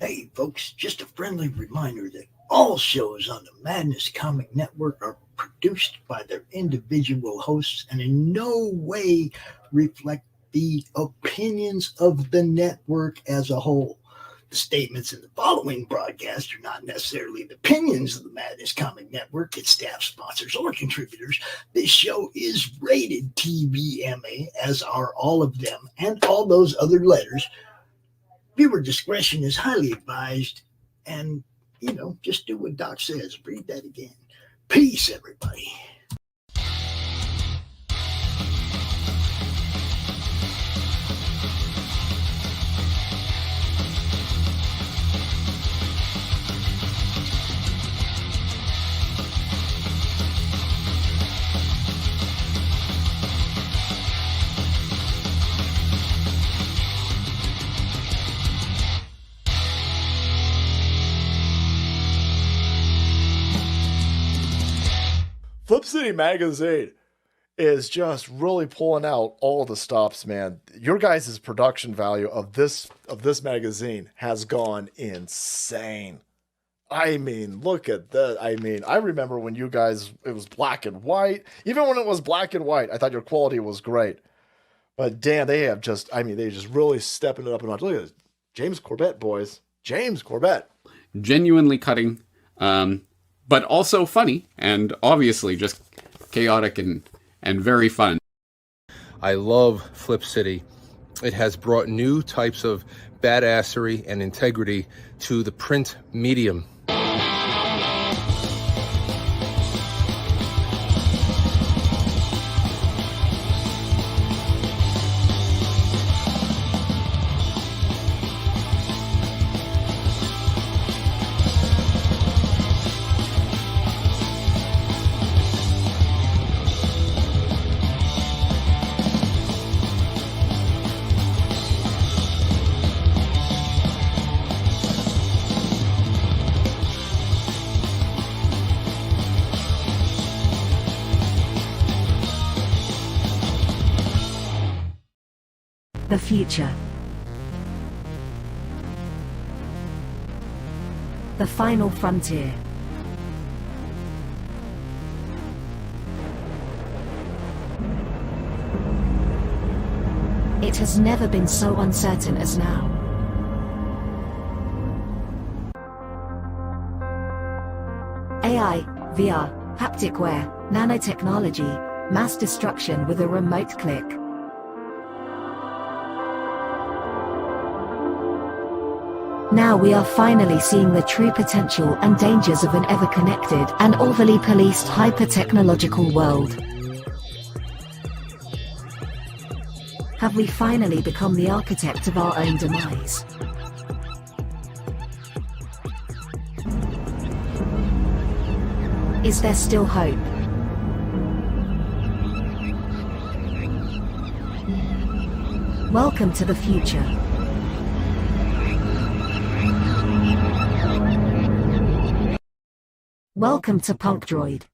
Hey, folks, just a friendly reminder that all shows on the Madness Comic Network are produced by their individual hosts and in no way reflect the opinions of the network as a whole. The statements in the following broadcast are not necessarily the opinions of the Madness Comic Network, its staff, sponsors, or contributors. This show is rated TVMA, as are all of them and all those other letters. Viewer discretion is highly advised, and, just do what Doc says. Read that again. Peace, everybody. Flip City Magazine is just really pulling out all the stops, man. Your guys' production value of this magazine has gone insane. I mean, look at that. I mean, I remember when you guys, it was black and white. Even when it was black and white, I thought your quality was great. But damn, they just really stepping it up a notch. Look at this. James Corbett, boys. James Corbett. Genuinely cutting. But also funny, and obviously just chaotic and very fun. I love Flip City. It has brought new types of badassery and integrity to the print medium. The future. The final frontier. It has never been so uncertain as now. AI, VR, haptic wear, nanotechnology, mass destruction with a remote click. Now we are finally seeing the true potential and dangers of an ever-connected and overly policed hyper-technological world. Have we finally become the architect of our own demise? Is there still hope? Welcome to the future. Welcome to Punk Droid.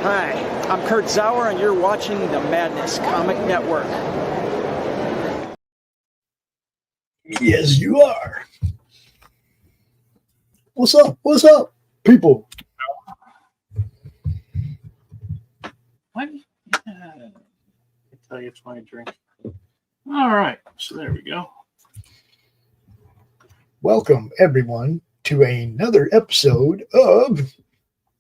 Hi, I'm Kurtzauer, and you're watching the Madness Comic Network. Yes, you are. What's up? What's up, people? What? I tell you, it's my drink. All right, so there we go. Welcome, everyone, to another episode of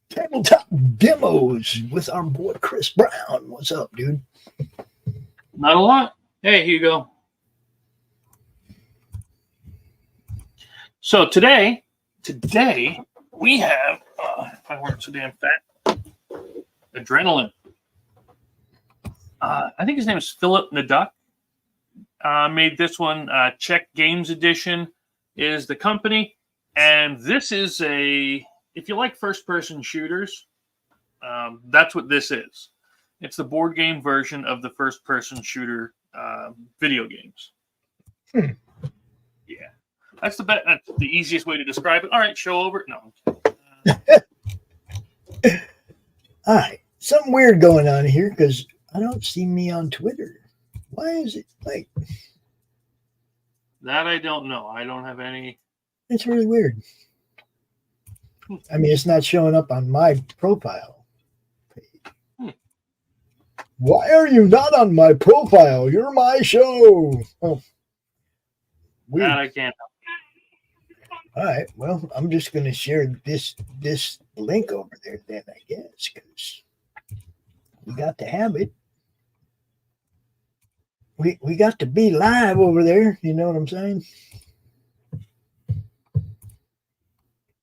Tabletop Demos with our boy Chris Brown. What's up, dude? Not a lot. Hey, Hugo. So today we have, if I weren't so damn fat, Adrenaline. I think his name is Philip Naduck. Made this one. Czech Games Edition is the company. And this is if you like first-person shooters, that's what this is. It's the board game version of the first-person shooter video games. Yeah. That's the easiest way to describe it. All right, show over. No. All right. Something weird going on here because I don't see me on Twitter. Why is it like that? I don't know. I don't have any. It's really weird. I mean, it's not showing up on my profile page. Why are you not on my profile? You're my show. Oh, weird. That I can't help. All right. Well, I'm just going to share this link over there then, I guess, because we got to have it. We got to be live over there. You know what I'm saying?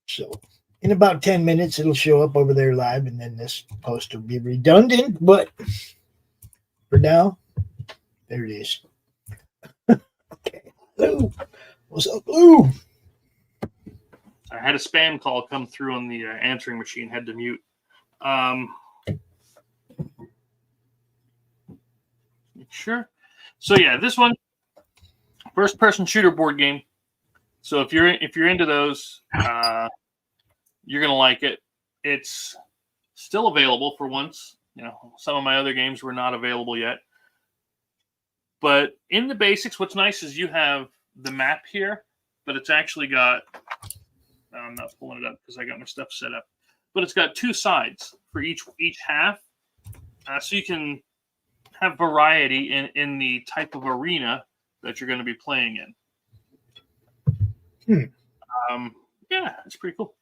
So in about 10 minutes, it'll show up over there live, and then this post will be redundant. But for now, there it is. Okay. Lou. What's up, Lou? I had a spam call come through on the answering machine. Had to mute. Sure. So yeah, this one, first-person shooter board game. So if you're into those, you're gonna like it. It's still available for once. You know, some of my other games were not available yet. But in the basics, what's nice is you have the map here, but it's actually got. I'm not pulling it up because I got my stuff set up. But it's got two sides for each half, so you can have variety in the type of arena that you're going to be playing in. Yeah, it's pretty cool.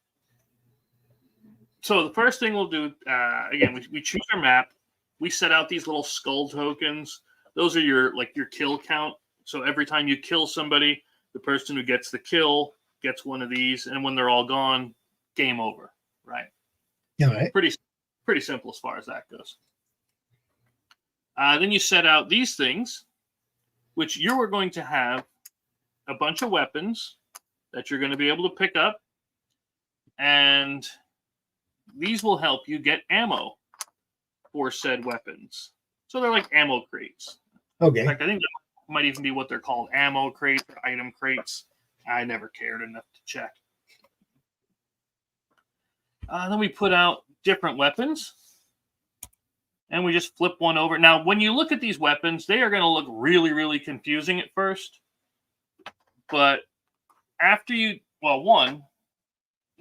So the first thing we'll do, again, we choose our map. We set out these little skull tokens. Those are your kill count. So every time you kill somebody, the person who gets the kill gets one of these, and when they're all gone, game over. Right? All right. Pretty simple as far as that goes. Then you set out these things, which you are going to have a bunch of weapons that you're going to be able to pick up, and these will help you get ammo for said weapons. So they're like ammo crates. Okay. In fact, I think that might even be what they're called, ammo crates or item crates. I never cared enough to check. Then we put out different weapons, and we just flip one over. Now, when you look at these weapons, they are going to look really, really confusing at first. But after one,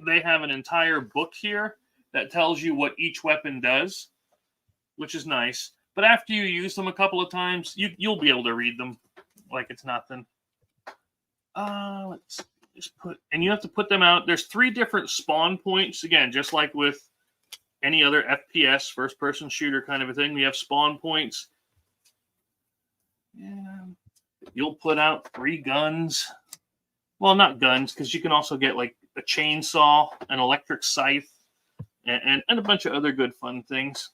they have an entire book here that tells you what each weapon does, which is nice. But after you use them a couple of times, you'll be able to read them like it's nothing. Let's just and you have to put them out. There's 3 different spawn points. Again, just like with any other FPS, first-person shooter kind of a thing, we have spawn points. Yeah. You'll put out 3 guns. Well, not guns, because you can also get like a chainsaw, an electric scythe, and a bunch of other good fun things.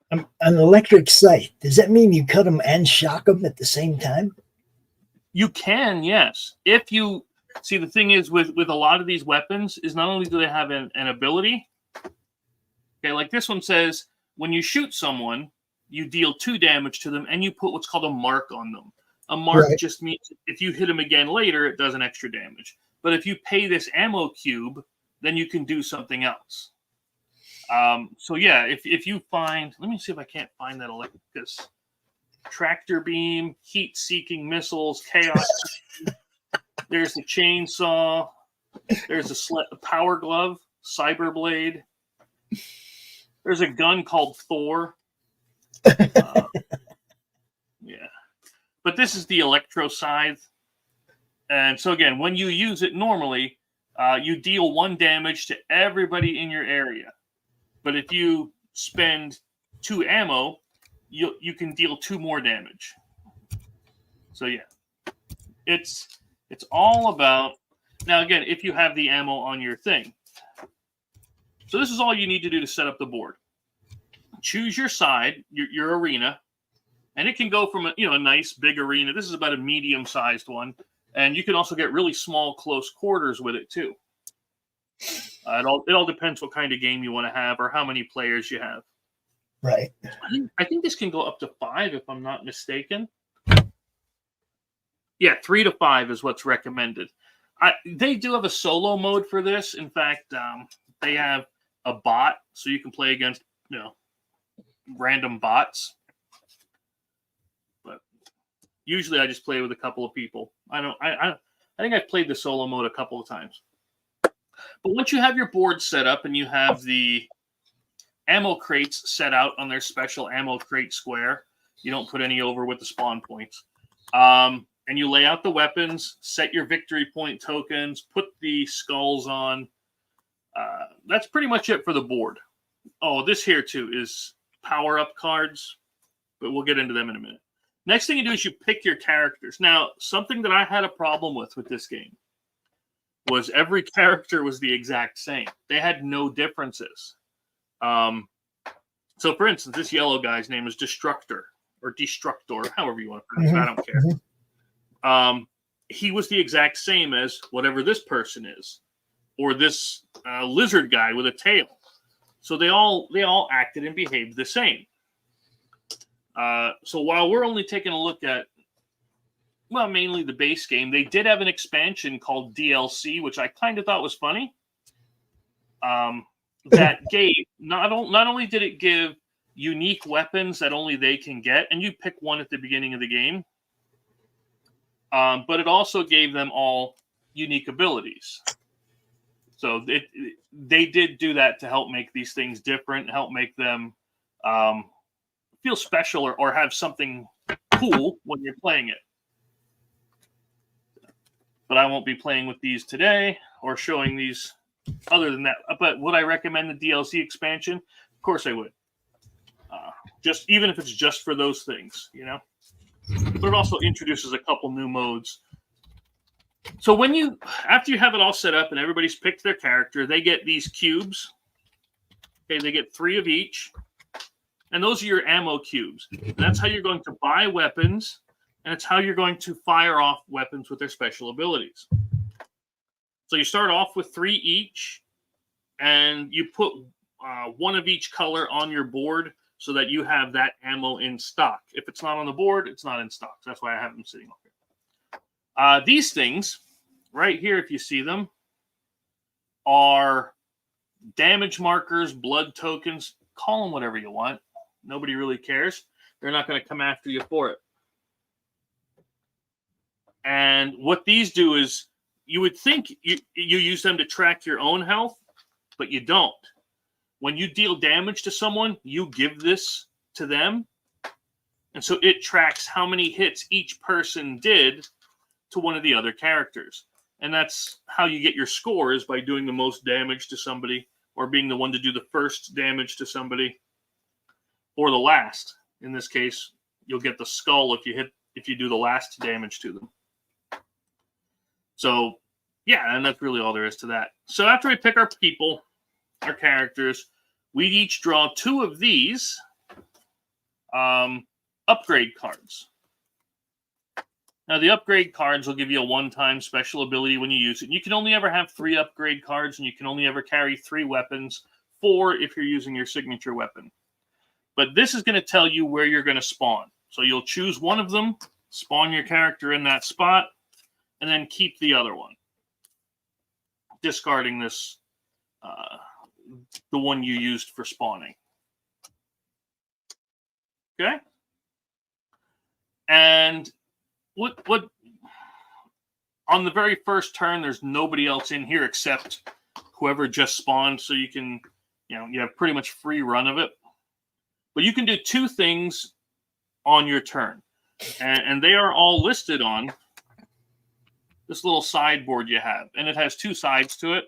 An electric scythe. Does that mean you cut them and shock them at the same time? You can, yes. If you see, the thing is with a lot of these weapons is not only do they have an ability. Okay, like this one says, when you shoot someone, you deal 2 damage to them, and you put what's called a mark on them. A mark just means if you hit them again later, it does an extra damage. But if you pay this ammo cube, then you can do something else. So yeah, if you find, let me see if I can't find that this tractor beam, heat-seeking missiles, chaos. There's the chainsaw. There's a power glove, cyber blade. There's a gun called Thor. Yeah, but this is the electro scythe. And so again, when you use it normally, you deal 1 damage to everybody in your area. But if you spend 2 ammo, you can deal 2 more damage. So yeah, it's all about. Now again, if you have the ammo on your thing. So this is all you need to do to set up the board. Choose your side, your arena, and it can go from a nice big arena. This is about a medium-sized one, and you can also get really small close quarters with it too. It all depends what kind of game you want to have or how many players you have. Right. I think this can go up to 5 if I'm not mistaken. Yeah, 3 to 5 is what's recommended. They do have a solo mode for this. In fact, they have a bot, so you can play against random bots. But usually, I just play with a couple of people. I think I've played the solo mode a couple of times. But once you have your board set up and you have the ammo crates set out on their special ammo crate square, you don't put any over with the spawn points. And you lay out the weapons, set your victory point tokens, put the skulls on. That's pretty much it for the board. Oh, this here too is power-up cards, but we'll get into them in a minute. Next thing you do is you pick your characters. Now, something that I had a problem with this game was every character was the exact same. They had no differences. So, for instance, this yellow guy's name is Destructor, or Destructor, however you want to pronounce it. I don't care. He was the exact same as whatever this person is, or this lizard guy with a tail. So they all acted and behaved the same. So while we're only taking a look at, mainly the base game, they did have an expansion called DLC, which I kind of thought was funny. That gave not only did it give unique weapons that only they can get, and you pick one at the beginning of the game, but it also gave them all unique abilities. So they did do that to help make these things different, help make them feel special or have something cool when you're playing it. But I won't be playing with these today or showing these other than that. But would I recommend the DLC expansion? Of course I would. Just even if it's just for those things, But it also introduces a couple new modes. So after you have it all set up and everybody's picked their character, they get these cubes. Okay, they get 3 of each. And those are your ammo cubes. And that's how you're going to buy weapons, and it's how you're going to fire off weapons with their special abilities. So you start off with 3 each, and you put 1 of each color on your board so that you have that ammo in stock. If it's not on the board, it's not in stock. So that's why I have them sitting up here. These things, right here, if you see them, are damage markers, blood tokens. Call them whatever you want. Nobody really cares. They're not going to come after you for it. And what these do is, you would think you use them to track your own health, but you don't. When you deal damage to someone, you give this to them. And so it tracks how many hits each person did to one of the other characters. And that's how you get your scores, by doing the most damage to somebody, or being the one to do the first damage to somebody, or the last. In this case, you'll get the skull if you do the last damage to them. So, yeah, and that's really all there is to that. So after we pick our people, our characters, we each draw 2 of these upgrade cards. Now, the upgrade cards will give you a one-time special ability when you use it. You can only ever have 3 upgrade cards, and you can only ever carry 3 weapons, 4 if you're using your signature weapon. But this is going to tell you where you're going to spawn. So you'll choose one of them, spawn your character in that spot, and then keep the other one, discarding this the one you used for spawning. Okay? And what on the very first turn, there's nobody else in here except whoever just spawned, so you can, you have pretty much free run of it. But you can do 2 things on your turn, and they are all listed on this little sideboard you have, and it has 2 sides to it,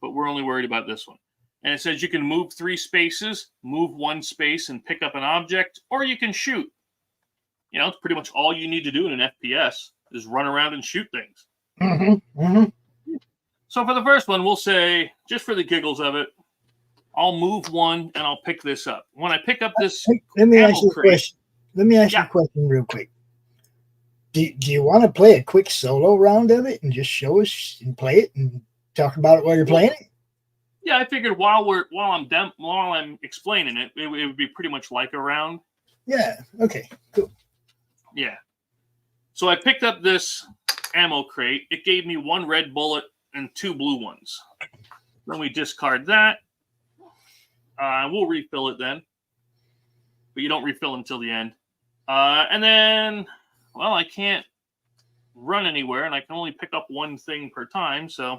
but we're only worried about this one. And it says you can move 3 spaces, move 1 space, and pick up an object, or you can shoot. It's pretty much all you need to do in an FPS is run around and shoot things. So for the first one, we'll say, just for the giggles of it, I'll move 1 and I'll pick this up. When I pick up this, let me ask you a question. Let me ask you a question real quick. Do you want to play a quick solo round of it and just show us and play it and talk about it while you're playing it? Yeah, I figured while I'm explaining it, it would be pretty much like a round. Yeah. Okay. Cool. Yeah. So I picked up this ammo crate. It gave me 1 red bullet and 2 blue ones. Then we discard that. We'll refill it then. But you don't refill until the end. And then, well, I can't run anywhere, and I can only pick up 1 thing per time. So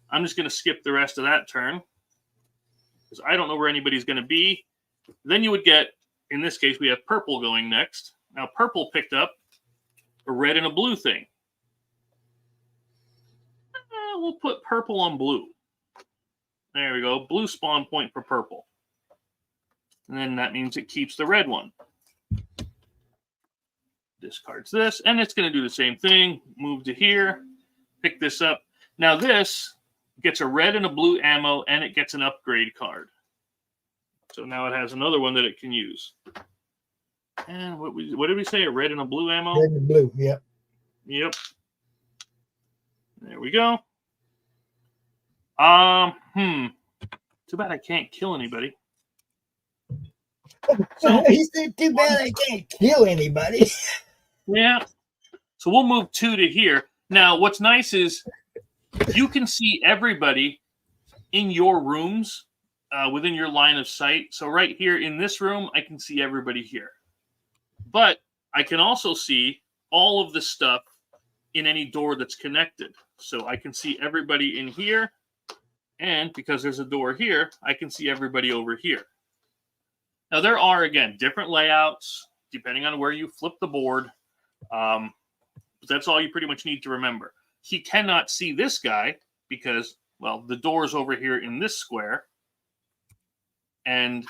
I'm just going to skip the rest of that turn, because I don't know where anybody's going to be. Then you would get, in this case, we have purple going next. Now, purple picked up a red and a blue thing. We'll put purple on blue. There we go. Blue spawn point for purple. And then that means it keeps the red one. Discards this, and it's going to do the same thing. Move to here. Pick this up. Now this gets a red and a blue ammo, and it gets an upgrade card. So now it has another one that it can use. And what did we say? A red and a blue ammo? Red and blue, yep. Yep. There we go. Too bad I can't kill anybody. So he said, too bad I can't kill anybody. Yeah. So we'll move 2 to here. Now, what's nice is you can see everybody in your rooms within your line of sight. So right here in this room, I can see everybody here. But I can also see all of the stuff in any door that's connected. So I can see everybody in here. And because there's a door here, I can see everybody over here. Now, there are, again, different layouts depending on where you flip the board. But that's all you pretty much need to remember. He cannot see this guy because, well, the door's over here in this square. And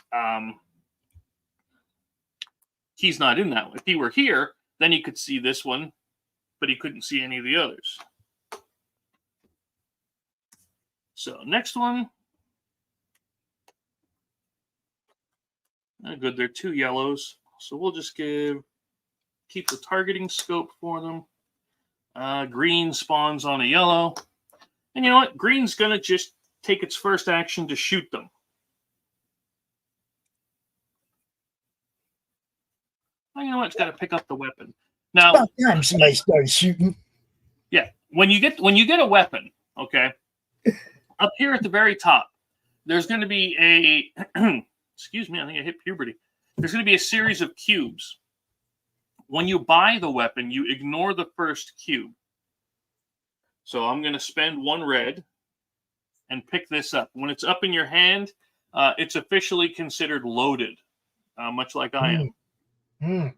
he's not in that one. If he were here, then he could see this one, but he couldn't see any of the others. So next one. Good, they're 2 yellows. So we'll just keep the targeting scope for them. Green spawns on a yellow. And you know what? Green's going to just take its first action to shoot them. Well, you know what? It's got to pick up the weapon. Now, About time somebody started shooting. yeah, when you get a weapon, okay, up here at the very top, there's going to be a excuse me, I think I hit puberty. There's going to be a series of cubes. When you buy the weapon, you ignore the first cube. So I'm going to spend 1 red and pick this up. When it's up in your hand, it's officially considered loaded, much like I am.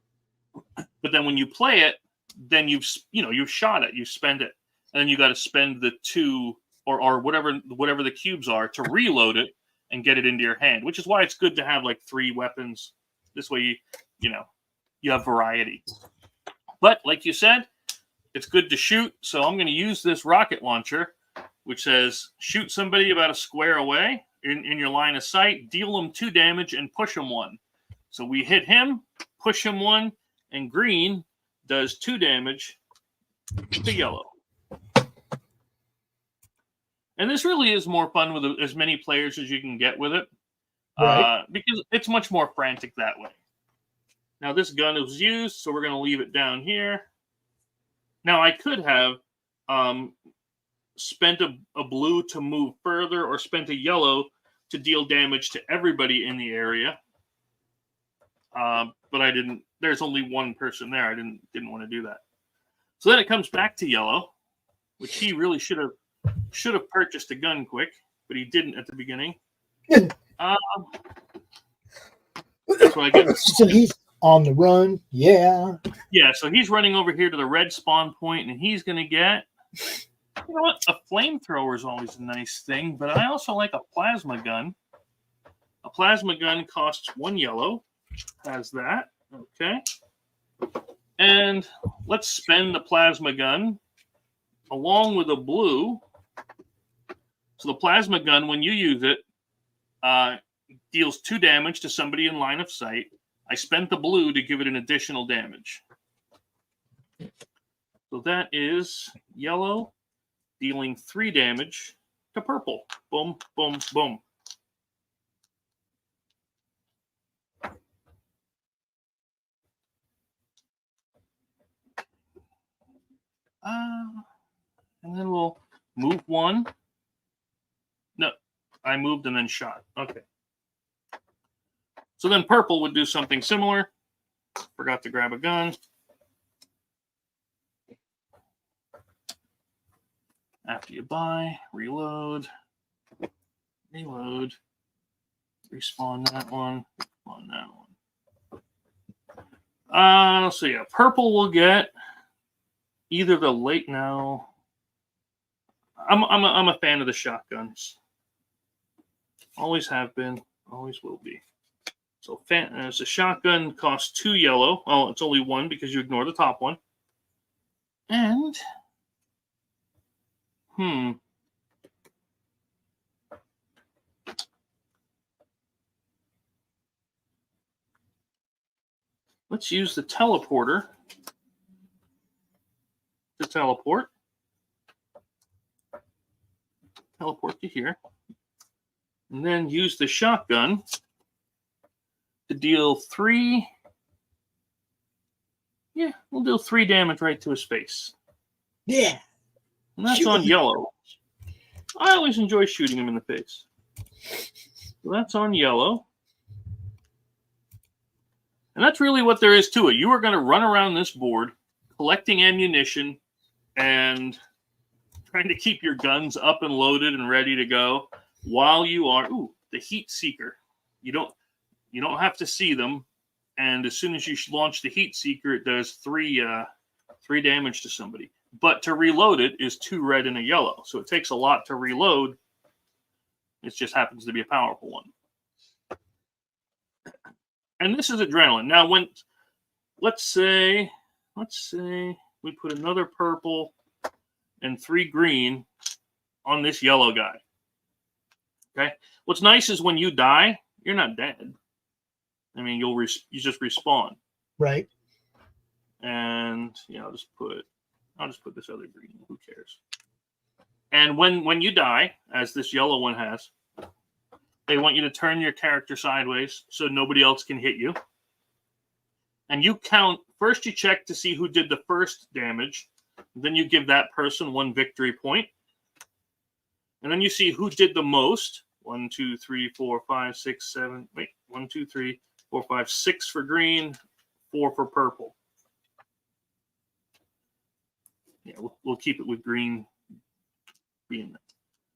But then when you play it, then you've shot it, you spend it, and then you got to spend the 2 or whatever the cubes are to reload it and get it into your hand, which is why it's good to have like 3 weapons. This way, you have variety. But like you said, it's good to shoot. So I'm going to use this rocket launcher, which says shoot somebody about a square away in your line of sight, deal them 2 damage, and push them 1. So we hit him, push him 1, and green does 2 damage to yellow. And this really is more fun with as many players as you can get with it, right? Because it's much more frantic that way. Now, this gun is used, so we're going to leave it down here. Now, I could have spent a blue to move further or spent a yellow to deal damage to everybody in the area. But I didn't. There's only one person there. I didn't want to do that. So then it comes back to yellow, which he really should have purchased a gun quick, but he didn't at the beginning. That's what I get. So he's on the run. Yeah. Yeah, so he's running over here to the red spawn point, and he's going to get, you know what, a flamethrower is always a nice thing, but I also like a plasma gun. A plasma gun costs 1 yellow. Has that. Okay. And let's spend the plasma gun along with a blue. So the plasma gun, when you use it, deals 2 damage to somebody in line of sight. I spent the blue to give it an additional damage. So that is yellow dealing 3 damage to purple. Boom, boom, boom. And then we'll move 1. No, I moved and then shot. Okay. So then purple would do something similar. Forgot to grab a gun. After you buy, reload, respawn that one, respawn that one. So yeah, purple will get either the late now. I'm a fan of the shotguns. Always have been, always will be. So as a shotgun costs 2 yellow. Oh, it's only 1 because you ignore the top one. And let's use the teleporter to teleport. Teleport to here. And then use the shotgun to deal 3. Yeah, we'll deal 3 damage right to his face. Yeah. And that's on yellow. I always enjoy shooting him in the face. So that's on yellow. And that's really what there is to it. You are going to run around this board collecting ammunition and trying to keep your guns up and loaded and ready to go while you are... Ooh, the Heat Seeker. You don't have to see them. And as soon as you launch the Heat Seeker, it does 3 damage to somebody. But to reload it is 2 red and a yellow. So it takes a lot to reload. It just happens to be a powerful one. And this is adrenaline. Now, when let's say we put another purple and 3 green on this yellow guy. Okay. What's nice is when you die, you're not dead. I mean, you just respawn. Right. And yeah, I'll just put this other green. Who cares? And when you die, as this yellow one has, they want you to turn your character sideways so nobody else can hit you. And you count. First, you check to see who did the first damage. Then you give that person 1 victory point. And then you see who did the most. 1, 2, 3, 4, 5, 6, 7. Wait, 1, 2, 3, 4, 5, 6 for green, 4 for purple. Yeah, we'll keep it with green being there.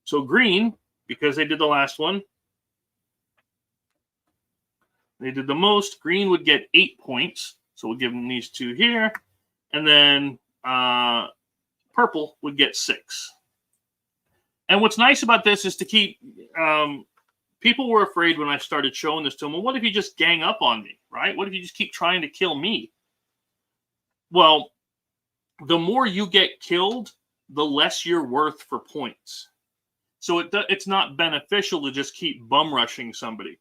So green, because they did the last one, they did the most. Green would get 8 points. So we'll give them these 2 here. And then purple would get 6. And what's nice about this is to keep... people were afraid when I started showing this to them. Well, what if you just gang up on me, right? What if you just keep trying to kill me? Well, the more you get killed, the less you're worth for points. So it's not beneficial to just keep bum rushing somebody.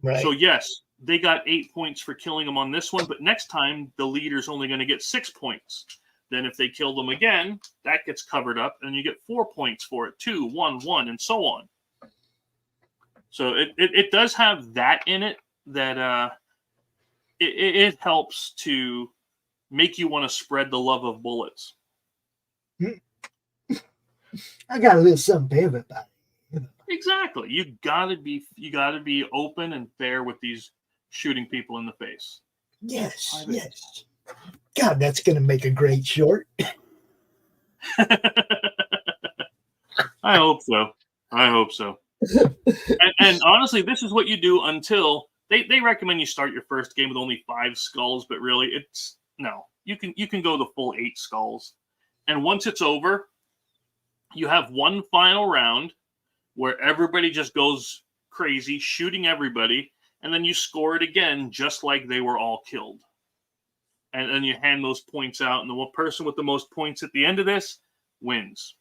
Right. So yes, they got 8 points for killing them on this one, but next time the leader's only going to get 6 points. Then if they kill them again, that gets covered up, and you get 4 points for it, 2, 1, 1, and so on. So it does have that in it that it helps to make you want to spread the love of bullets. I got a little something for everybody. Exactly. You gotta be open and fair with these shooting people in the face. Yes, yes. God, that's going to make a great short. I hope so. And honestly, this is what you do until they recommend you start your first game with only 5 skulls, but really it's no. You can go the full 8 skulls. And once it's over, you have one final round where everybody just goes crazy, shooting everybody, and then you score it again just like they were all killed. And then you hand those points out, and the one person with the most points at the end of this wins.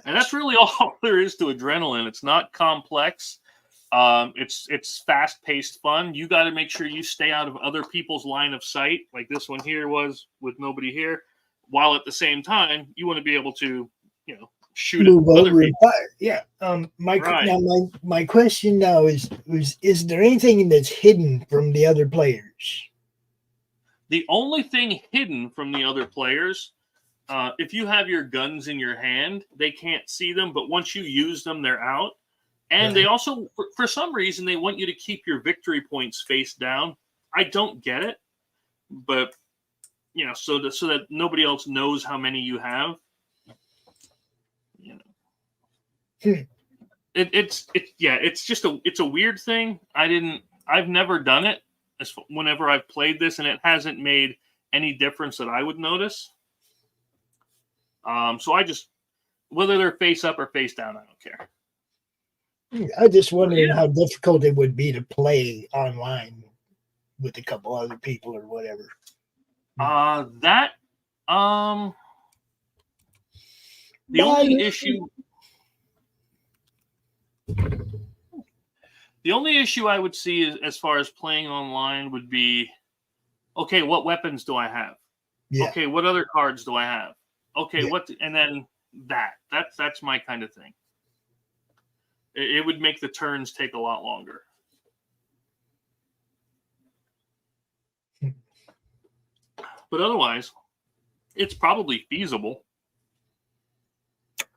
And that's really all there is to Adrenaline. It's not complex. It's fast-paced fun. You got to make sure you stay out of other people's line of sight, like this one here was with nobody here, while at the same time you want to be able to, shoot Move at other over and people. fire. Yeah. My Right. my question now is there anything that's hidden from the other players? The only thing hidden from the other players, if you have your guns in your hand, they can't see them, but once you use them, they're out. And they also, for some reason, they want you to keep your victory points face down. I don't get it, but so that nobody else knows how many you have. It's a weird thing. I've never done it whenever I've played this, and it hasn't made any difference that I would notice. So I just, whether they're face up or face down, I don't care. I just wondering how difficult it would be to play online with a couple other people or whatever. The only issue I would see is, as far as playing online, would be, okay, what weapons do I have? Yeah. Okay, what other cards do I have? Okay, and then that's my kind of thing. It would make the turns take a lot longer. But otherwise, it's probably feasible.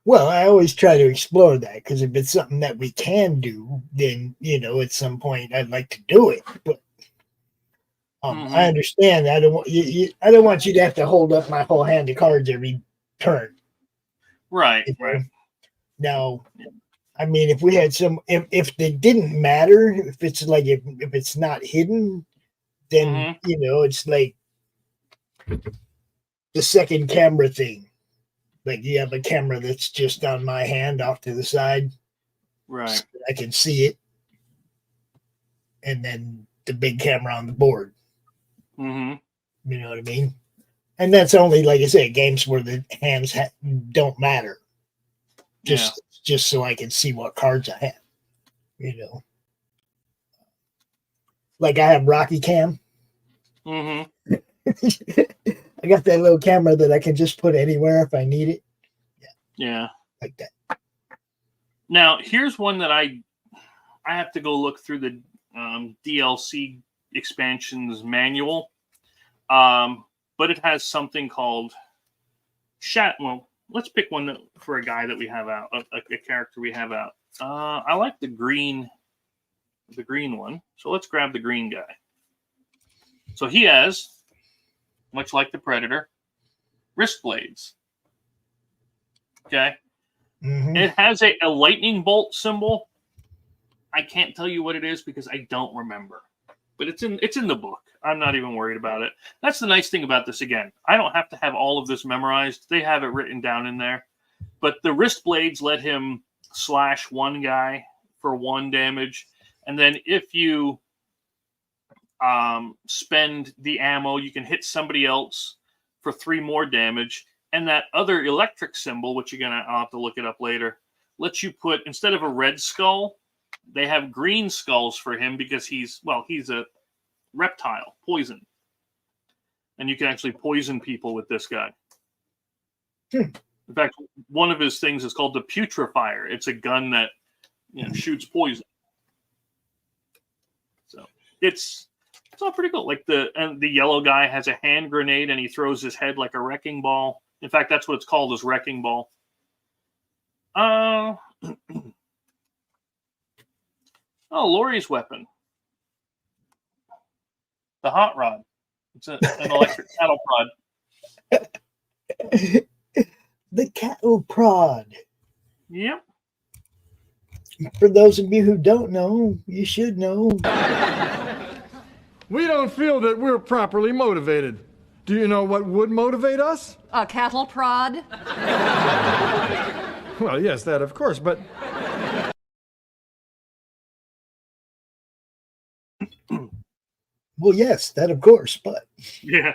Well, I always try to explore that, because if it's something that we can do, then at some point I'd like to do it. But I understand. I don't want I don't want you to have to hold up my whole hand of cards every turn. Right. Right. Now, I mean, if we had if they didn't matter, if it's like if it's not hidden, then it's like the second camera thing. Like you have a camera that's just on my hand off to the side. Right. So I can see it. And then the big camera on the board. Mm-hmm. You know what I mean? And that's only, like I said, games where the hands don't matter. Just so I can see what cards I have. Like I have Rocky Cam. Mm-hmm. I got that little camera that I can just put anywhere if I need it. Yeah. Like that. Now, here's one that I have to go look through the DLC expansions manual. But it has something called Well, let's pick one for a guy that we have out, a character we have out. I like the green one. So let's grab the green guy. So he has, much like the Predator, wrist blades. Okay. Mm-hmm. It has a lightning bolt symbol. I can't tell you what it is because I don't remember. But it's in the book. I'm not even worried about it. That's the nice thing about this. Again, I don't have to have all of this memorized. They have it written down in there. But the wrist blades let him slash one guy for 1 damage. And then if you spend the ammo, you can hit somebody else for 3 more damage. And that other electric symbol, which I'll have to look it up later, lets you put, instead of a red skull, they have green skulls for him because he's a reptile, poison. And you can actually poison people with this guy. In fact, one of his things is called the Putrefier. It's a gun that shoots poison. So it's all pretty cool. Like the yellow guy has a hand grenade and he throws his head like a wrecking ball. In fact, that's what it's called, is Wrecking Ball. Oh, Laurie's weapon. The hot rod. It's an electric cattle prod. The cattle prod. Yep. For those of you who don't know, you should know. We don't feel that we're properly motivated. Do you know what would motivate us? A cattle prod? Well, yes, that of course, but... Well, yes, that of course, but... Yeah.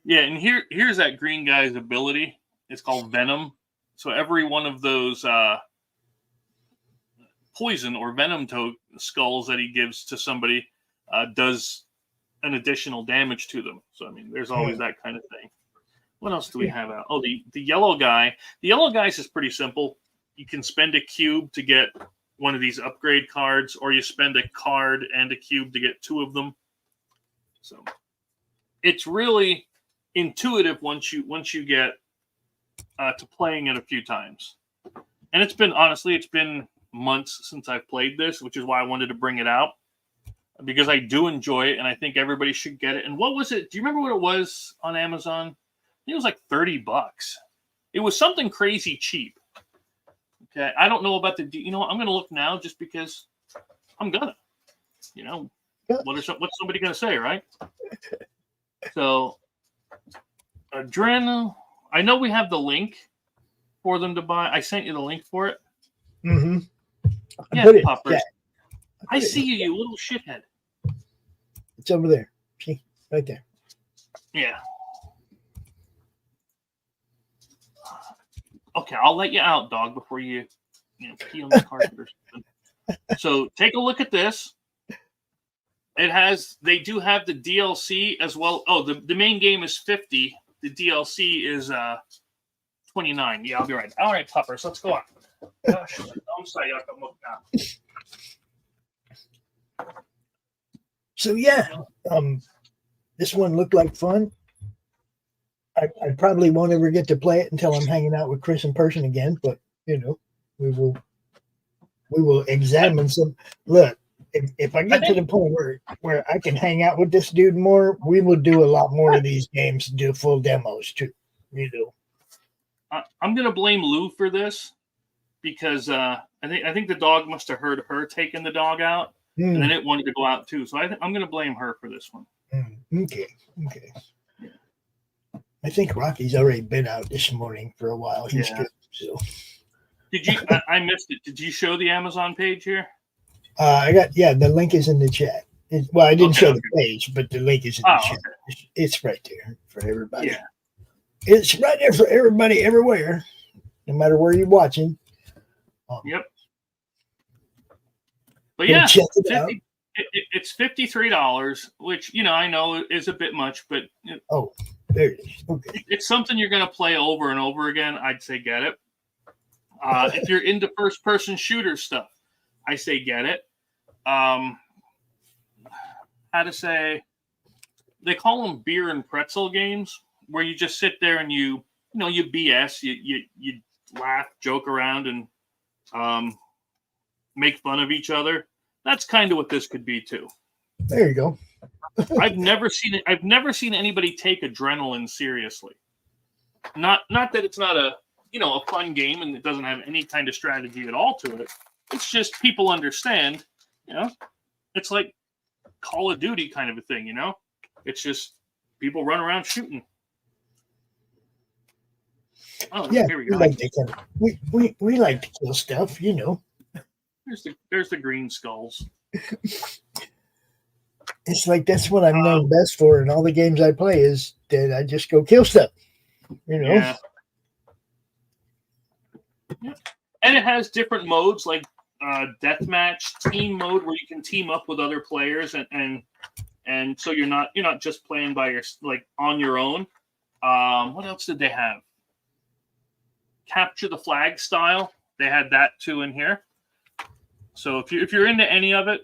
Yeah, and here's that green guy's ability. It's called Venom. So every one of those poison or venom skulls that he gives to somebody does an additional damage to them. So, I mean, there's always that kind of thing. What else do we have out? Oh, the yellow guy. The yellow guy's is pretty simple. You can spend a cube to get one of these upgrade cards, or you spend a card and a cube to get 2 of them. So it's really intuitive once you get to playing it a few times. And it's been months since I've played this, which is why I wanted to bring it out, because I do enjoy it and I think everybody should get it. And what was it? Do you remember what it was on Amazon? I think it was like $30. It was something crazy cheap. Okay, I don't know about I'm going to look now just because I'm gonna. What's somebody going to say, right? So, Adrenal. I know we have the link for them to buy. I sent you the link for it. Mm-hmm. Yeah, Poppers. I see you, you little shithead. It's over there. See? Right there. Yeah. Okay, I'll let you out, dog, before you pee on the carpet or something. So take a look at this. They do have the DLC as well. Oh, the main game is $50. The DLC is $29. Yeah, I'll be right. All right, Poppers, let's go on. Gosh, I'm sorry, I can look now. So yeah, this one looked like fun. I probably won't ever get to play it until I'm hanging out with Chris in person again, but we will examine some. Look, if I get to the point where I can hang out with this dude more, we will do a lot more of these games, do full demos too. I'm gonna blame Lou for this because I think the dog must have heard her taking the dog out, and then it wanted to go out too. So I'm gonna blame her for this one. Okay. I think Rocky's already been out this morning for a while. He's good. So, did you? I missed it. Did you show the Amazon page here? The link is in the chat. I didn't show the page, but the link is in the chat. Okay. It's right there for everybody. Yeah. It's right there for everybody, everywhere, no matter where you're watching. Yep. But yeah, it's $53, which I know is a bit much, but there it is. Okay. It's something you're going to play over and over again. I'd say get it. If you're into first-person shooter stuff, I say get it. How to say? They call them beer and pretzel games, where you just sit there and you BS, you laugh, joke around, and make fun of each other. That's kind of what this could be too. There you go. I've never seen anybody take adrenaline seriously. Not that it's not a fun game and it doesn't have any kind of strategy at all to it. It's just people understand. It's like Call of Duty kind of a thing. It's just people run around shooting. Oh yeah, here we go. We like to kill stuff. There's the green skulls. It's like that's what I'm known best for in all the games I play is that I just go kill stuff. Yeah. And it has different modes like deathmatch, team mode, where you can team up with other players, and so you're not just playing by on your own. What else did they have? Capture the flag style. They had that too in here. So if you're into any of it,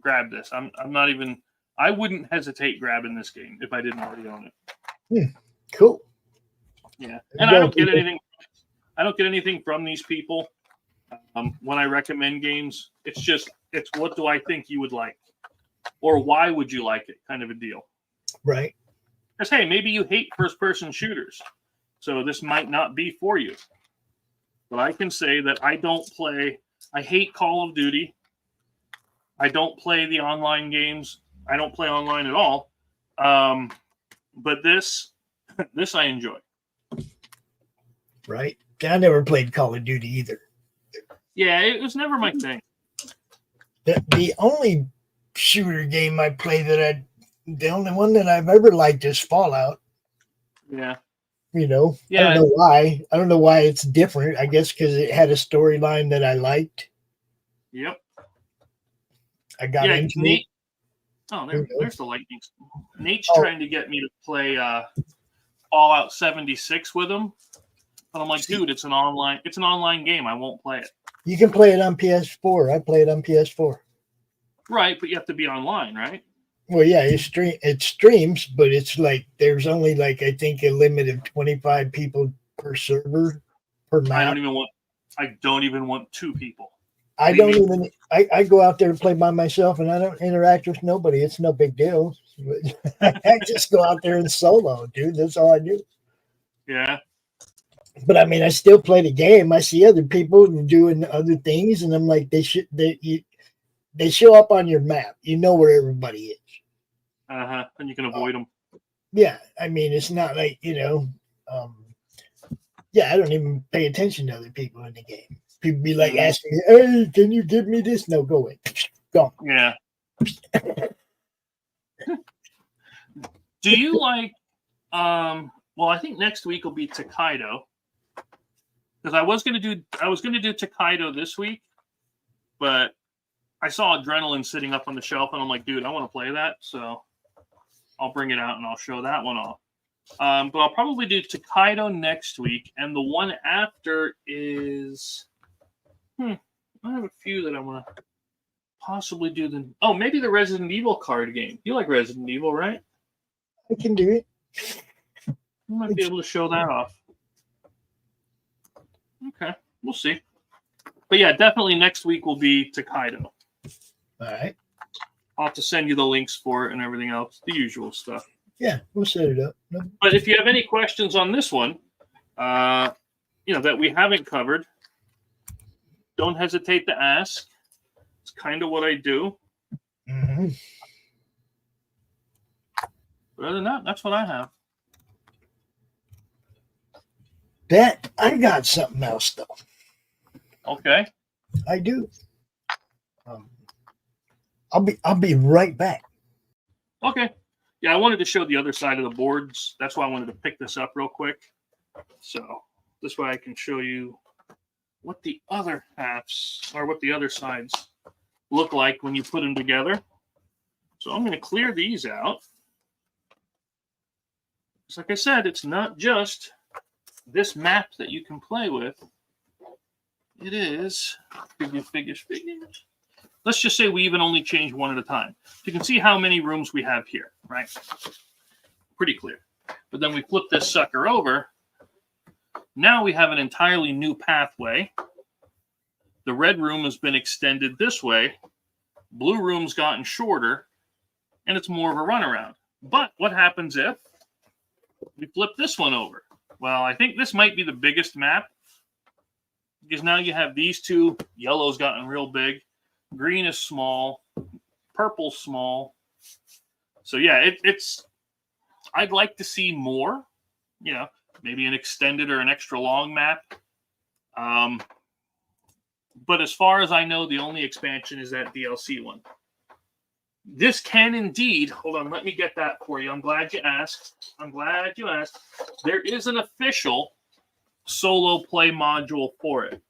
grab this. I wouldn't hesitate grabbing this game if I didn't already own it. Cool. Yeah, and I don't get anything. I don't get anything from these people when I recommend games. It's what do I think you would like, or why would you like it, kind of a deal. Right. Because hey, maybe you hate first-person shooters, so this might not be for you. But I can say that I don't play. I hate Call of Duty. I don't play the online games. I don't play online at all. But this I enjoy. Right. I never played Call of Duty either. Yeah, it was never my thing. The only shooter game I play the only one that I've ever liked is Fallout. Yeah. You know, yeah. I don't know why. I don't know why it's different. I guess because it had a storyline that I liked. Yep. I got into Nate. it. Oh, there's the lightning. Nate's trying to get me to play Fallout 76 with him. But I'm like, dude, it's an online game. I won't play it. You can play it on PS4. I play it on PS4. Right, but you have to be online, right? Well, yeah, it streams, but it's like there's only I think a limit of 25 people per server per map. I don't even want 2 people. I go out there and play by myself, and I don't interact with nobody. It's no big deal. I just go out there and solo, dude. That's all I do. Yeah. But I mean, I still play the game. I see other people doing other things, and I'm like, they show up on your map. You know where everybody is. And you can avoid them. Yeah, I mean, it's not like I don't even pay attention to other people in the game. People be like asking me, "Hey, can you give me this?" No, go away. Go. Yeah. Do you like? Well, I think next week will be Tokaido. Because I was gonna do Tokaido this week, but I saw Adrenaline sitting up on the shelf, and I'm like, dude, I want to play that, so I'll bring it out and I'll show that one off. But I'll probably do Tokaido next week, and the one after is I have a few that I want to possibly do. Maybe the Resident Evil card game. You like Resident Evil, right? I can do it. You might be able to show that off. Okay, we'll see. But yeah, definitely next week will be Tokaido. All right. I'll have to send you the links for it and everything else, the usual stuff. Yeah, we'll set it up. No. But if you have any questions on this one, that we haven't covered, don't hesitate to ask. It's kind of what I do. Mm-hmm. But other than that, that's what I have. I got something else though. Okay. I do. I'll be right back. Okay. Yeah, I wanted to show the other side of the boards. That's why I wanted to pick this up real quick. So this way I can show you what the other halves or what the other sides look like when you put them together. So I'm going to clear these out. Just like I said, it's not just this map that you can play with. It is figures. Let's just say we even only change one at a time. You can see how many rooms we have here, right? Pretty clear. But then we flip this sucker over. Now we have an entirely new pathway. The red room has been extended this way. Blue room's gotten shorter, and it's more of a runaround. But what happens if we flip this one over? Well, I think this might be the biggest map because now you have these two. Yellow's gotten real big. Green is small. Purple's small. So yeah, it's. I'd like to see more. Maybe an extended or an extra long map. But as far as I know, the only expansion is that DLC one. This can indeed, hold on, let me get that for you. I'm glad you asked. There is an official solo play module for it.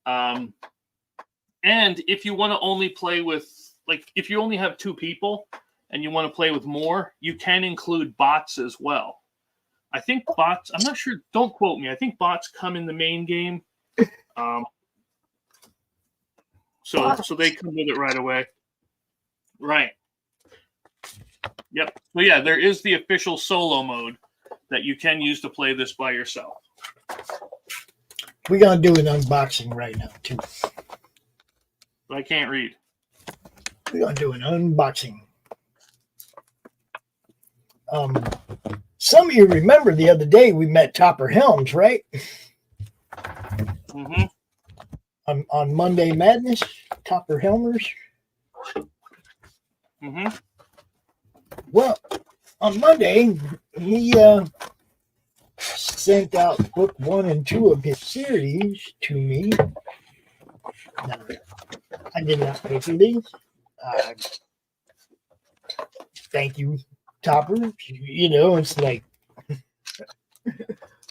And if you want to only play with, if you only have 2 people and you want to play with more, you can include bots as well. I think bots, I'm not sure, don't quote me. I think bots come in the main game. So they come with it right away. Right. Yep. Well, yeah, there is the official solo mode that you can use to play this by yourself. We're going to do an unboxing right now, too. But I can't read. We're going to do an unboxing. Some of you remember the other day we met Topper Helms, right? Mm-hmm. On Monday Madness, Topper Helmers. Mm-hmm. Well, on Monday, he sent out book 1 and 2 of his series to me. Now, I did not pay for these. Thank you, Topper. You know, it's like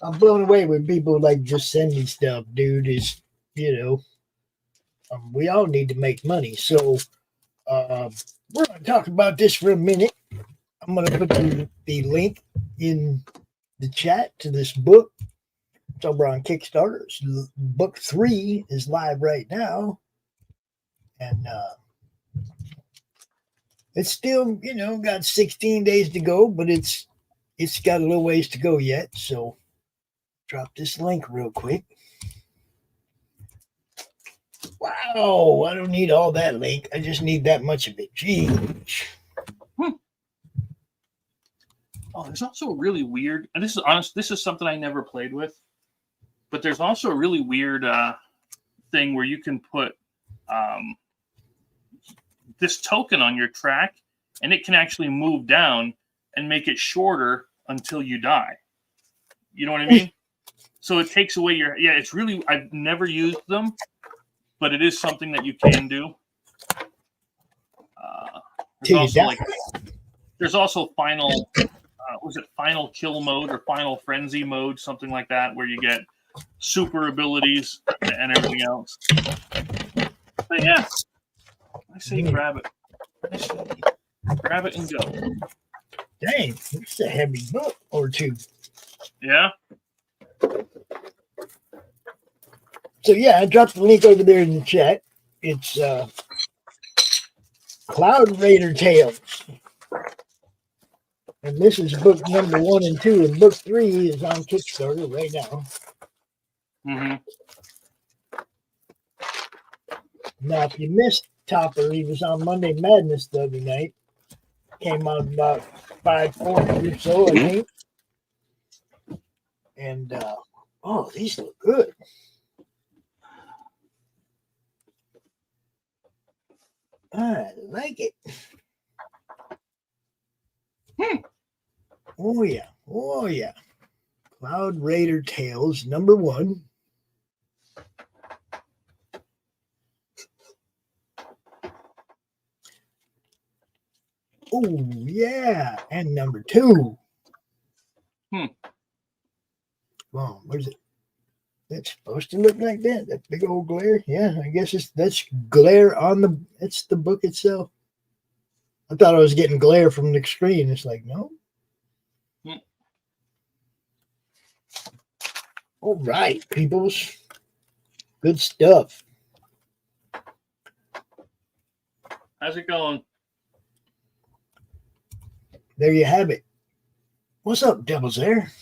I'm blown away when people like just send me stuff, dude. Is we all need to make money, so we're going to talk about this for a minute. I'm going to put the link in the chat to this book. It's over on Kickstarter. Book 3 is live right now. And it's still, got 16 days to go, but it's got a little ways to go yet. So drop this link real quick. Wow, I don't need all that link. I just need that much of it. Jeez. Oh, there's also a really weird, and this is honest, this is something I never played with, but there's also a really weird thing where you can put this token on your track, and it can actually move down and make it shorter until you die. You know what I mean? So it takes away your, it's really, I've never used them, but it is something that you can do. There's also final, was it final kill mode or final frenzy mode, something like that, where you get super abilities and everything else. But yeah, I say grab it. Grab it and go. Dang, it's a heavy book or two. Yeah. So yeah, I dropped the link over there in the chat. It's Cloud Raider Tales. And this is book number 1 and 2, and book 3 is on Kickstarter right now. Mm-hmm. Now, if you missed Topper, he was on Monday Madness the other night. Came out about 5:40 or so, I think. And these look good. I like it. Oh yeah. Oh yeah. Cloud Raider Tales number 1. Oh yeah. And number 2. Well, where's it? That's supposed to look like that. That big old glare. Yeah, I guess that's glare on it's the book itself. I thought I was getting glare from the screen. It's like, no. All right, peoples. Good stuff. How's it going? There you have it. What's up, Devil's Air?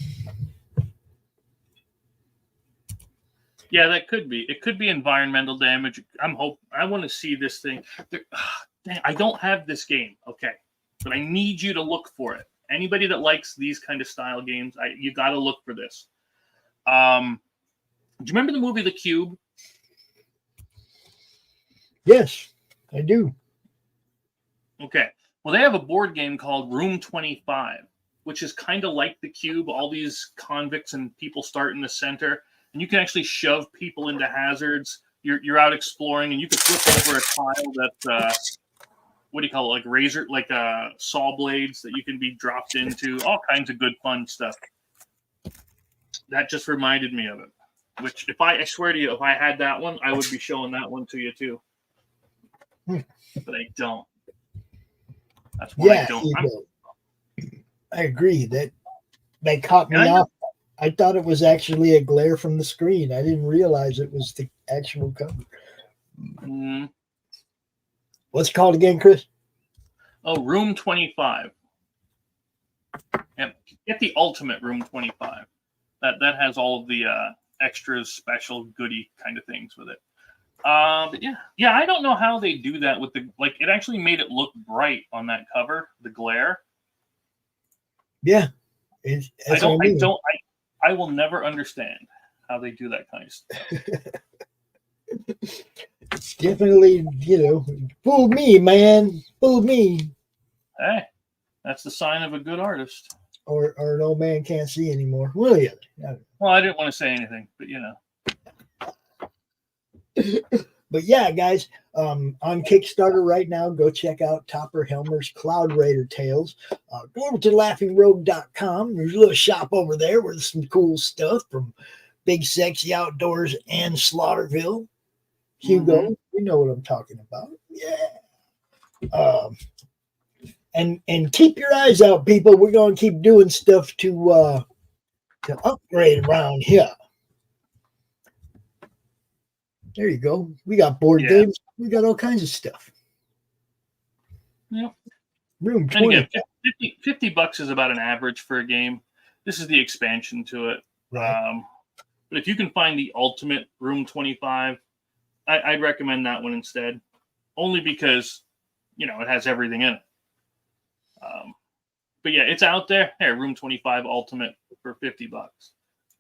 Yeah, that could be. It could be environmental damage. I want to see this thing. Dang, I don't have this game, okay, but I need you to look for it. Anybody that likes these kind of style games, you got to look for this. Do you remember the movie The Cube? Yes, I do. Okay. Well, they have a board game called Room 25, which is kind of like The Cube. All these convicts and people start in the center, and you can actually shove people into hazards. You're out exploring, and you can flip over a tile that's what do you call it? Like razor, like saw blades that you can be dropped into. All kinds of good fun stuff. That just reminded me of it. Which, I swear to you, if I had that one, I would be showing that one to you too. But I don't. That's why I don't. I agree. That caught me off. I thought it was actually a glare from the screen. I didn't realize it was the actual cover. Mm-hmm. What's it called again, Chris? Oh, Room 25. Yep. Get the Ultimate Room 25. That has all of the extras, special, goodie kind of things with it. But yeah, I don't know how they do that with it actually made it look bright on that cover, the glare. Yeah. I will never understand how they do that kind of stuff. Definitely, fool me, man. Fool me. Hey, that's the sign of a good artist. Or an old man can't see anymore. Well, yeah. Well, I didn't want to say anything, but But yeah, guys, on Kickstarter right now, go check out Topper Helmer's Cloud Raider Tales. Go over to laughingrogue.com. There's a little shop over there with some cool stuff from Big Sexy Outdoors and Slaughterville. Hugo, you know what I'm talking about. Yeah. And keep your eyes out, people. We're going to keep doing stuff to upgrade around here. There you go. We got board games. We got all kinds of stuff. Yeah. Room 20. And again, $50 is about an average for a game. This is the expansion to it. Right. But if you can find the Ultimate Room 25, I'd recommend that one instead. Only because, it has everything in it. But yeah, it's out there. Here, Room 25 Ultimate for $50.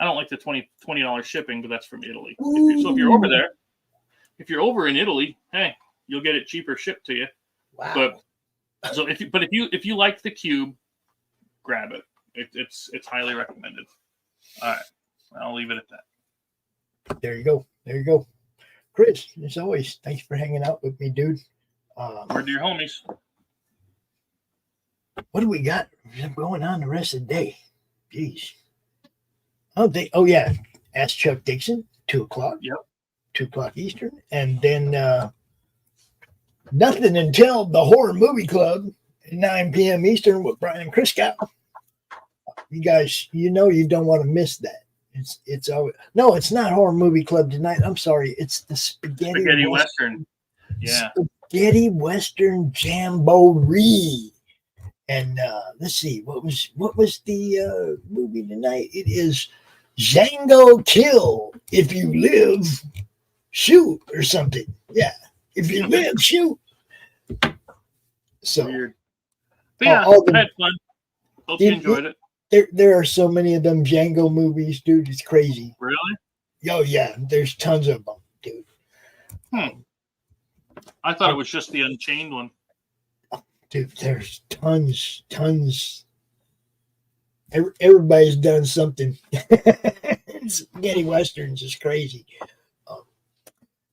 I don't like the $20 shipping, but that's from Italy. So if you're over there, if you're over in Italy, hey, you'll get it cheaper shipped to you. Wow. But if you like the cube, grab it. It's highly recommended. All right, I'll leave it at that. There you go. Chris, as always, thanks for hanging out with me, dude. Word to your homies. What do we got going on the rest of the day? Jeez. Oh yeah. Ask Chuck Dixon, 2:00. Yep. 2:00 Eastern. And then nothing until the Horror Movie Club at 9 p.m. Eastern with Brian and Christgau. You guys, you don't want to miss that. It's always no, it's not Horror Movie Club tonight. I'm sorry. It's the Spaghetti Western. Yeah. Spaghetti Western Jamboree. And let's see, what was the movie tonight? It is Django Kill. If you live, shoot, or something. Yeah, if you live, shoot. So, weird. But yeah, I had fun. Hope you enjoyed it. There are so many of them Django movies, dude. It's crazy. Really? Oh yeah, there's tons of them, dude. I thought it was just the Unchained one. Dude, there's tons. Everybody's done something. Spaghetti Westerns is crazy.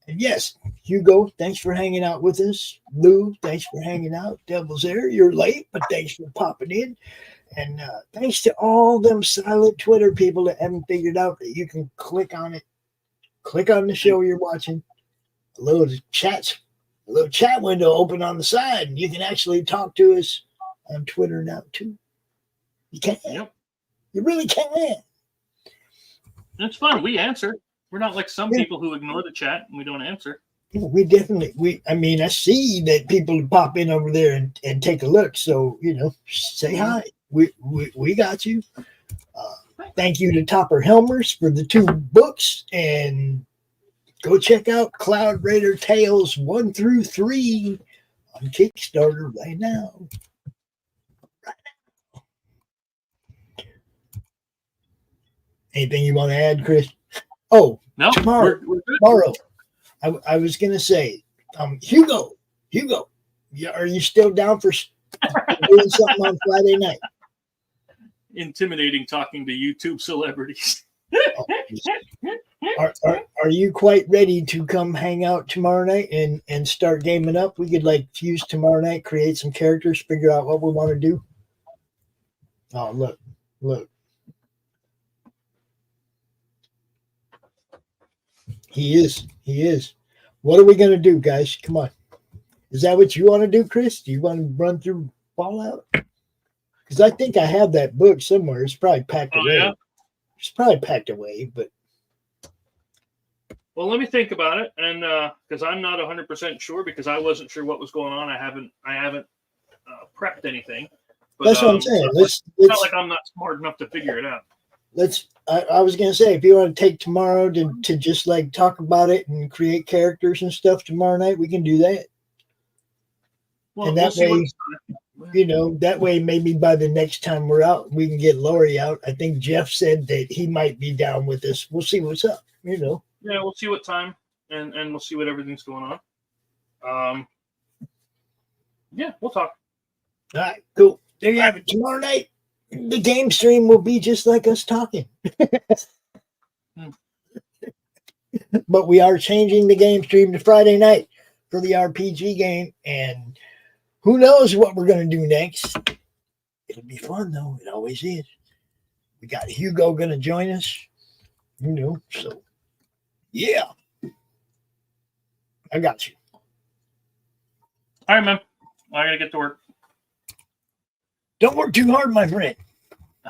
And yes, Hugo, thanks for hanging out with us. Lou, thanks for hanging out. Devil's Air, you're late, but thanks for popping in. And thanks to all them silent Twitter people that haven't figured out that you can click on it. Click on the show you're watching. A little chat window open on the side, and you can actually talk to us on Twitter now too. You can. Yep. You really can. It's fun. We answer. We're not like some people who ignore the chat and we don't answer. We definitely. I see that people pop in over there and take a look. So say hi. We got you. Thank you to Topper Helmers for the 2 books, and go check out Cloud Raider Tales 1 through 3 on Kickstarter right now. Anything you want to add, Chris? Oh, no. Tomorrow. I was going to say, Hugo, are you still down for doing something on Friday night? Intimidating talking to YouTube celebrities. Are you quite ready to come hang out tomorrow night and start gaming up? We could fuse tomorrow night, create some characters, figure out what we want to do. Oh, look. He is. What are we going to do, guys? Come on. Is that what you want to do, Chris? Do you want to run through Fallout? Because I think I have that book somewhere. It's probably packed away. Yeah? It's probably packed away, but. Well, let me think about it, and because I'm not 100% sure, because I wasn't sure what was going on. I haven't prepped anything. But, That's what I'm saying. It's not like I'm not smart enough to figure it out. I was gonna say, if you want to take tomorrow to just like talk about it and create characters and stuff tomorrow night, we can do that. Well, And that way, that way maybe by the next time we're out, we can get Laurie out. I think Jeff said that he might be down with us. We'll see what's up. Yeah, we'll see what time and we'll see what everything's going on. Yeah, we'll talk. All right, cool. There you have it. Tomorrow night, the game stream will be just like us talking. But we are changing the game stream to Friday night for the RPG game, and who knows what we're going to do next. It'll be fun, though. It always is. We got Hugo going to join us, so yeah. I got you. All right, man. I got to get to work. Don't work too hard, my friend.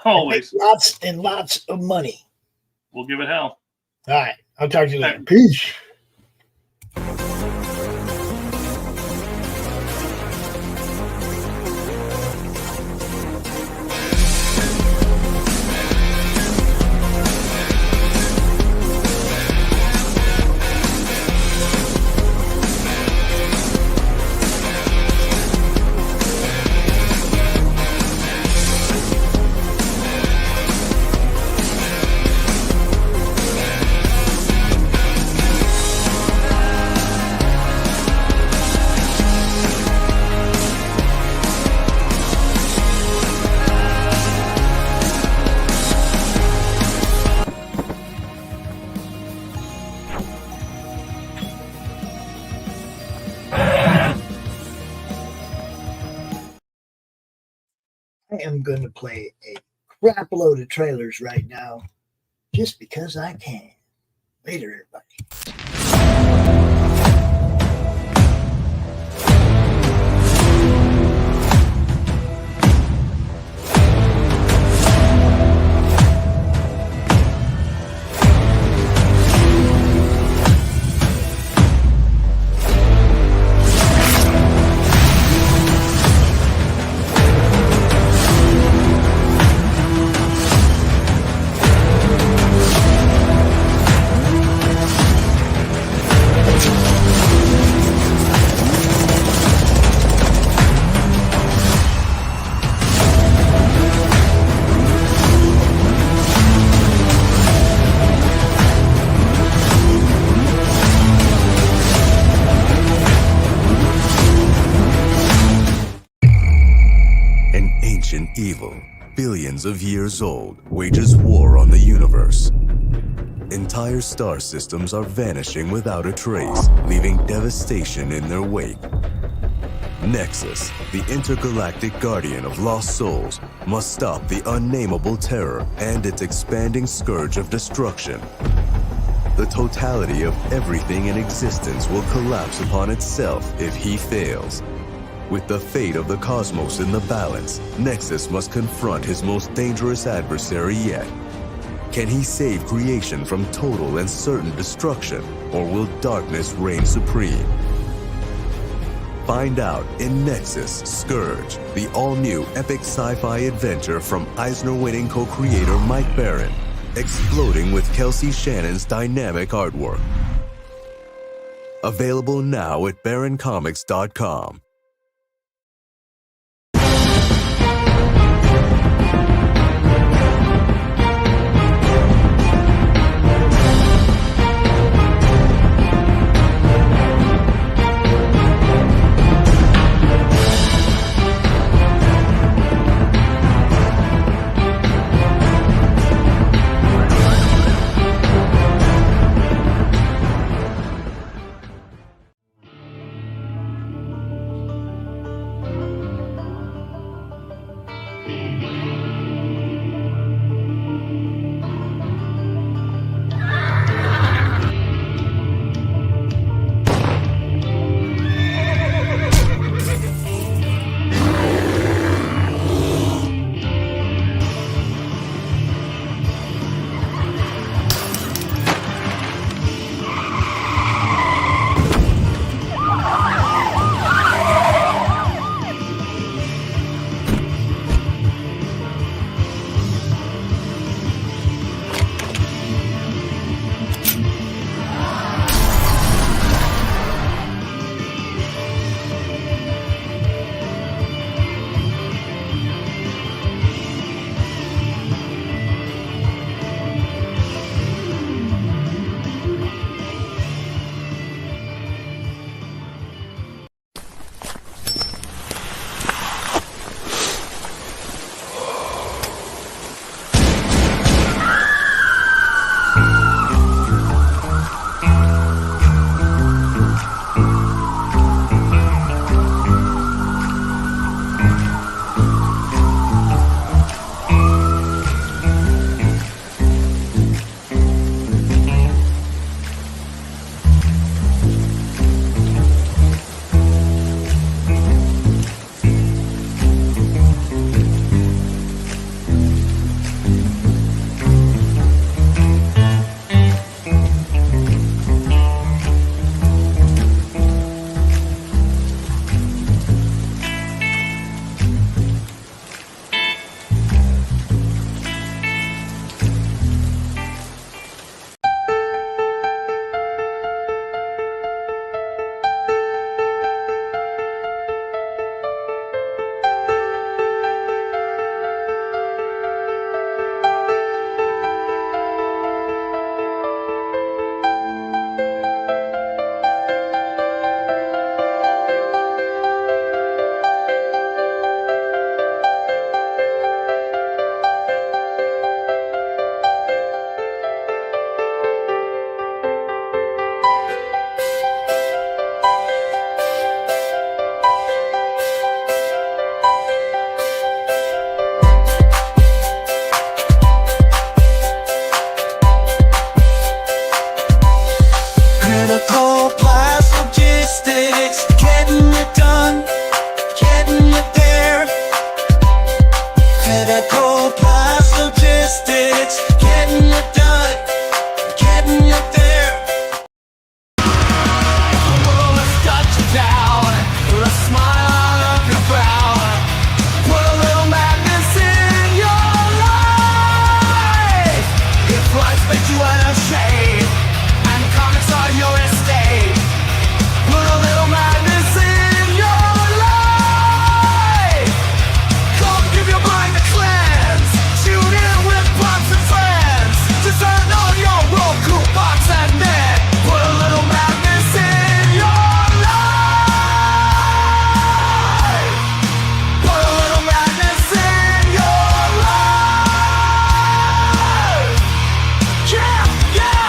Always. Make lots and lots of money. We'll give it hell. All right. I'll talk to you later. Peace. I am going to play a crap load of trailers right now just because I can. Later, everybody. Evil, billions of years old, wages war on the universe. Entire star systems are vanishing without a trace, leaving devastation in their wake. Nexus, the intergalactic guardian of lost souls, must stop the unnameable terror and its expanding scourge of destruction. The totality of everything in existence will collapse upon itself if he fails. With the fate of the cosmos in the balance, Nexus must confront his most dangerous adversary yet. Can he save creation from total and certain destruction, or will darkness reign supreme? Find out in Nexus Scourge, the all-new epic sci-fi adventure from Eisner-winning co-creator Mike Baron, exploding with Kelsey Shannon's dynamic artwork. Available now at baroncomics.com. the shade, and comics are your estate. Put a little madness in your life. Come give your mind a cleanse. Tune in with pops and friends. Just turn on your Roku box and then put a little madness in your life. Put a little madness in your life. Yeah, yeah.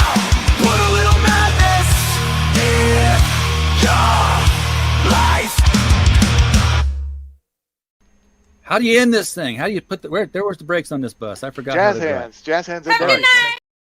Put a little madness in your life. How do you end this thing? How do you put the where's the brakes on this bus? I forgot. Jazz how to drive. hands. Jazz hands. Have a good night.